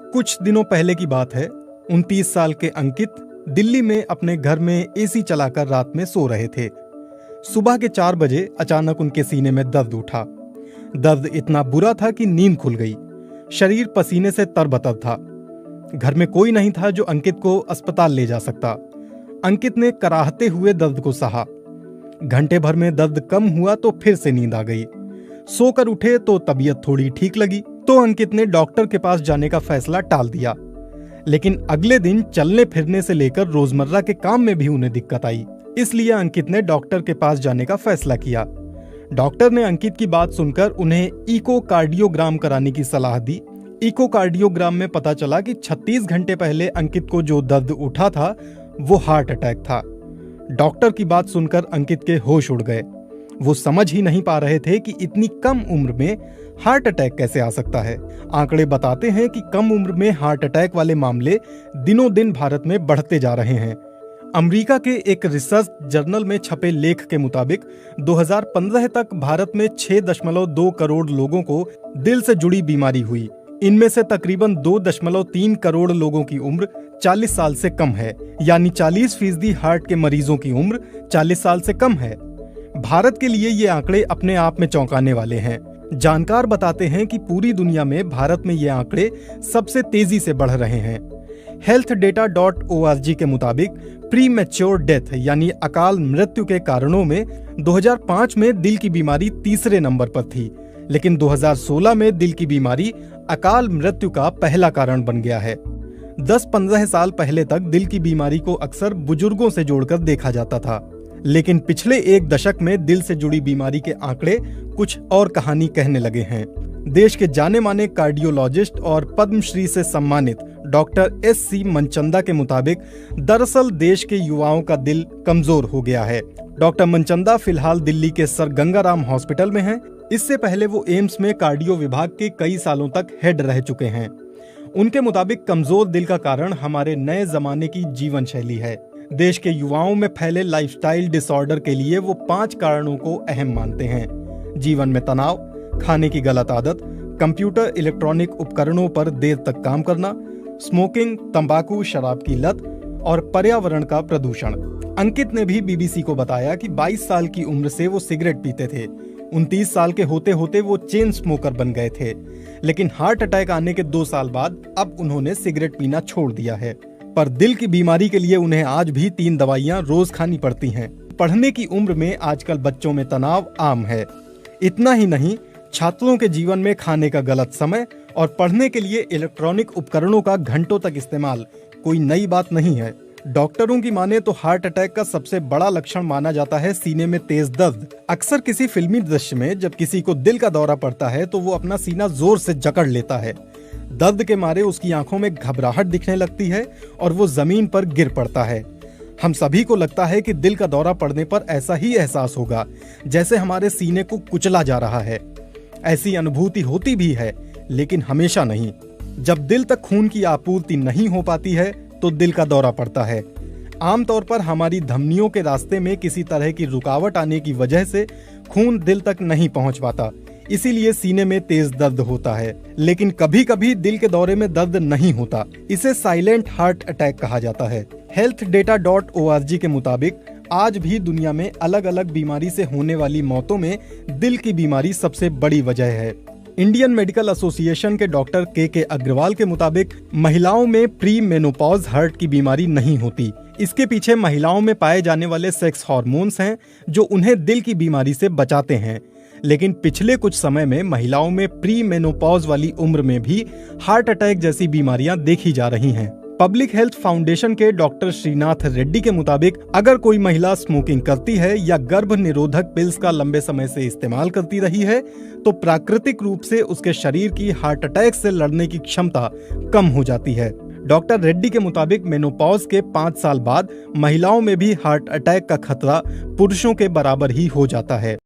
कुछ दिनों पहले की बात है। 29 साल के अंकित दिल्ली में अपने घर में एसी चलाकर रात में सो रहे थे। सुबह के 4 बजे अचानक उनके सीने में दर्द उठा। दर्द इतना बुरा था कि नींद खुल गई। शरीर पसीने से तरबतर था। घर में कोई नहीं था जो अंकित को अस्पताल ले जा सकता। अंकित ने कराहते हुए दर्द को सहा। घंटे भर में दर्द कम हुआ तो फिर से नींद आ गई। सोकर उठे तो तबीयत थोड़ी ठीक लगी, तो अंकित ने डॉक्टर के पास जाने का फैसला टाल दिया। लेकिन अगले दिन चलने फिरने से लेकर रोजमर्रा के काम में भी उन्हें दिक्कत आई। इसलिए अंकित ने डॉक्टर के पास जाने का फैसला किया। डॉक्टर ने अंकित की बात सुनकर उन्हें इकोकार्डियोग्राम कराने की सलाह दी। इकोकार्डियोग्राम में पता चला कि 36 घंटे पहले अंकित को जो दर्द उठा था वो हार्ट अटैक था। डॉक्टर की बात सुनकर अंकित के होश उड़ गए। वो समझ ही नहीं पा रहे थे कि इतनी कम उम्र में हार्ट अटैक कैसे आ सकता है। आंकड़े बताते हैं कि कम उम्र में हार्ट अटैक वाले मामले दिनों दिन भारत में बढ़ते जा रहे हैं। अमेरिका के एक रिसर्च जर्नल में छपे लेख के मुताबिक 2015 तक भारत में 6.2 करोड़ लोगों को दिल से जुड़ी बीमारी हुई। इनमें से तकरीबन 2.3 करोड़ लोगों की उम्र 40 साल से कम है, यानी 40% हार्ट के मरीजों की उम्र 40 साल से कम है। भारत के लिए ये आंकड़े अपने आप में चौंकाने वाले हैं। जानकार बताते हैं कि पूरी दुनिया में भारत में ये आंकड़े सबसे तेजी से बढ़ रहे हैं। healthdata.org के मुताबिक प्री मैच्योर डेथ यानी अकाल मृत्यु के कारणों में 2005 में दिल की बीमारी तीसरे नंबर पर थी, लेकिन 2016 में दिल की बीमारी अकाल मृत्यु का पहला कारण बन गया है। 10-15 साल पहले तक दिल की बीमारी को अक्सर बुजुर्गों से जोड़कर देखा जाता था, लेकिन पिछले एक दशक में दिल से जुड़ी बीमारी के आंकड़े कुछ और कहानी कहने लगे हैं। देश के जाने माने कार्डियोलॉजिस्ट और पद्मश्री से सम्मानित डॉक्टर SC मनचंदा के मुताबिक दरअसल देश के युवाओं का दिल कमजोर हो गया है। डॉक्टर मनचंदा फिलहाल दिल्ली के सर गंगाराम हॉस्पिटल में हैं। इससे पहले वो एम्स में कार्डियो विभाग के कई सालों तक हेड रह चुके हैं। उनके मुताबिक कमजोर दिल का कारण हमारे नए जमाने की जीवन शैली है। देश के युवाओं में फैले लाइफस्टाइल डिसऑर्डर के लिए वो 5 कारणों को अहम मानते हैं। जीवन में तनाव, खाने की गलत आदत, कंप्यूटर इलेक्ट्रॉनिक उपकरणों पर देर तक काम करना, स्मोकिंग, तंबाकू, शराब की लत और पर्यावरण का प्रदूषण। अंकित ने भी BBC को बताया कि 22 साल की उम्र से वो सिगरेट पीते थे। 29 साल के होते होते वो चेन स्मोकर बन गए थे, लेकिन हार्ट अटैक आने के 2 साल बाद अब उन्होंने सिगरेट पीना छोड़ दिया है। पर दिल की बीमारी के लिए उन्हें आज भी 3 दवाइयां रोज खानी पड़ती हैं। पढ़ने की उम्र में आजकल बच्चों में तनाव आम है। इतना ही नहीं, छात्रों के जीवन में खाने का गलत समय और पढ़ने के लिए इलेक्ट्रॉनिक उपकरणों का घंटों तक इस्तेमाल कोई नई बात नहीं है। डॉक्टरों की माने तो हार्ट अटैक का सबसे बड़ा लक्षण माना जाता है सीने में तेज दर्द। अक्सर किसी फिल्मी दृश्य में जब किसी को दिल का दौरा पड़ता है तो वो अपना सीना जोर से जकड़ लेता है। दर्द के मारे उसकी आंखों में घबराहट दिखने लगती है और वो जमीन पर गिर पड़ता है। हम सभी को लगता है कि दिल का दौरा पड़ने पर ऐसा ही एहसास होगा जैसे हमारे सीने को कुचला जा रहा है। ऐसी अनुभूति होती भी है, लेकिन हमेशा नहीं। जब दिल तक खून की आपूर्ति नहीं हो पाती है तो दिल का दौरा पड़ता है। आमतौर पर हमारी धमनियों के रास्ते में किसी तरह की रुकावट आने की वजह से खून दिल तक नहीं पहुंच पाता, इसीलिए सीने में तेज दर्द होता है। लेकिन कभी कभी दिल के दौरे में दर्द नहीं होता, इसे साइलेंट हार्ट अटैक कहा जाता है। healthdata.org के मुताबिक आज भी दुनिया में अलग अलग बीमारी से होने वाली मौतों में दिल की बीमारी सबसे बड़ी वजह है। इंडियन मेडिकल एसोसिएशन के डॉक्टर के अग्रवाल के मुताबिक महिलाओं में प्री मेनोपॉज हार्ट की बीमारी नहीं होती। इसके पीछे महिलाओं में पाए जाने वाले सेक्स हार्मोन्स हैं जो उन्हें दिल की बीमारी से बचाते हैं। लेकिन पिछले कुछ समय में महिलाओं में प्री मेनोपॉज वाली उम्र में भी हार्ट अटैक जैसी बीमारियां देखी जा रही हैं। पब्लिक हेल्थ फाउंडेशन के डॉक्टर श्रीनाथ रेड्डी के मुताबिक अगर कोई महिला स्मोकिंग करती है या गर्भ निरोधक पिल्स का लंबे समय से इस्तेमाल करती रही है तो प्राकृतिक रूप से उसके शरीर की हार्ट अटैक से लड़ने की क्षमता कम हो जाती है। डॉक्टर रेड्डी के मुताबिक मेनोपॉज के 5 साल बाद महिलाओं में भी हार्ट अटैक का खतरा पुरुषों के बराबर ही हो जाता है।